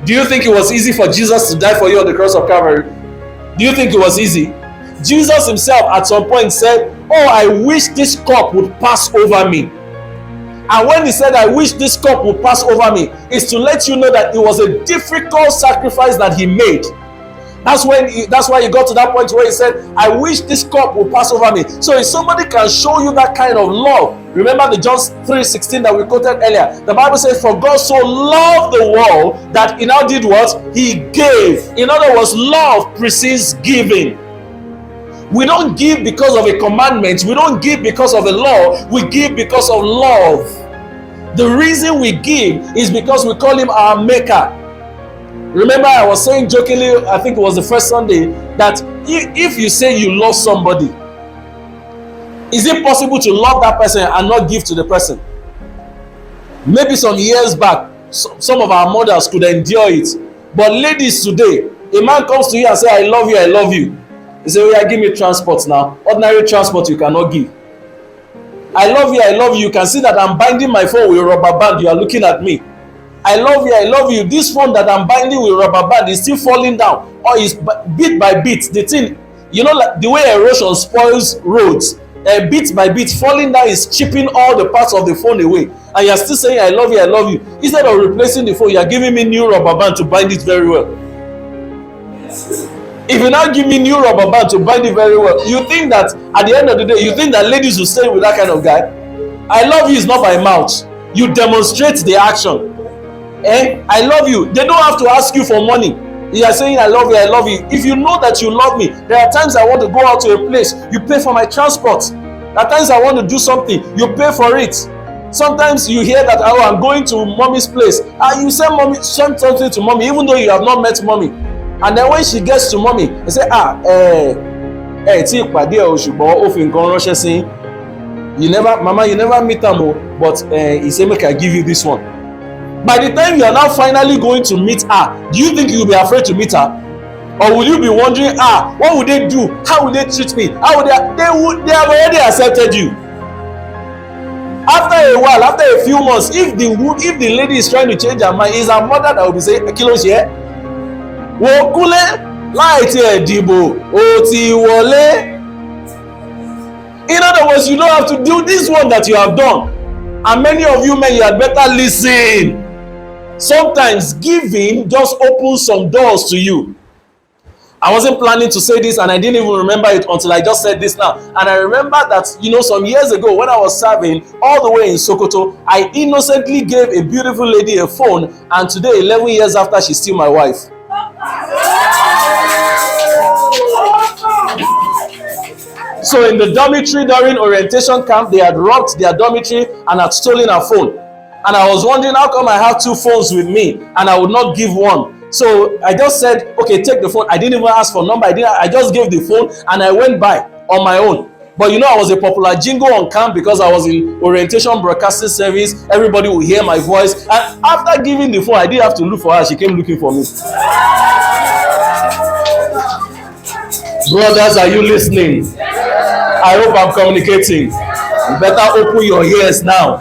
Do you think it was easy for Jesus to die for you on the cross of Calvary? Do you think it was easy? Jesus himself at some point said, "Oh, I wish this cup would pass over me." And when he said, "I wish this cup would pass over me," is to let you know that it was a difficult sacrifice that he made. That's why he got to that point where he said, "I wish this cup would pass over me." So if somebody can show you that kind of love, remember the John 3:16 that we quoted earlier. The Bible says, "For God so loved the world that he now did what? He gave." In other words, love precedes giving. We don't give because of a commandment. We don't give because of a law. We give because of love. The reason we give is because we call him our maker. Remember, I was saying jokingly, I think it was the first Sunday, that if you say you love somebody, is it possible to love that person and not give to the person? Maybe some years back, some of our mothers could endure it. But ladies today, a man comes to you and says, "I love you, I love you." You say, "Oh yeah, give me transport now." Ordinary transport you cannot give. "I love you, I love you." You can see that I'm binding my phone with a rubber band. You are looking at me. "I love you, I love you." This phone that I'm binding with rubber band is still falling down, or is bit by bit. The thing, you know, like the way erosion spoils roads, bit by bit, falling down is chipping all the parts of the phone away. And you're still saying, "I love you, I love you." Instead of replacing the phone, you're giving me new rubber band to bind it very well. If you now give me new rubber band to bind it very well, you think that at the end of the day, you think that ladies will stay with that kind of guy? "I love you" is not by mouth. You demonstrate the action. "I love you." They don't have to ask you for money. You are saying, "I love you, I love you." If you know that you love me, there are times I want to go out to a place, you pay for my transport. There are times I want to do something, you pay for it. Sometimes you hear that, "Oh, I'm going to mommy's place." You send something to mommy, even though you have not met mommy. And then when she gets to mommy, they say, "Mama, you never meet them, but he said, make I give you this one." By the time you are now finally going to meet her, do you think you will be afraid to meet her? Or will you be wondering, what would they do? How would they treat me? How would they have already accepted you. After a while, after a few months, if the lady is trying to change her mind, it's her mother that will be saying, "Kí ló ṣe ẹ́? Wo kúlé láì tiẹ̀ dìbò, ó ti wọlé." In other words, you don't have to do this one that you have done. And many of you men, you had better listen. Sometimes giving just opens some doors to you. I wasn't planning to say this, and I didn't even remember it until I just said this now. And I remember that, some years ago when I was serving all the way in Sokoto, I innocently gave a beautiful lady a phone, and today, 11 years after, she's still my wife. So in the dormitory during orientation camp, they had robbed their dormitory and had stolen her phone. And I was wondering, how come I have two phones with me and I would not give one? So I just said, "Okay, take the phone." I didn't even ask for number. I just gave the phone and I went by on my own. But I was a popular jingle on camp because I was in orientation broadcasting service. Everybody would hear my voice. And after giving the phone, I didn't have to look for her. She came looking for me. Brothers, are you listening? I hope I'm communicating. You better open your ears now.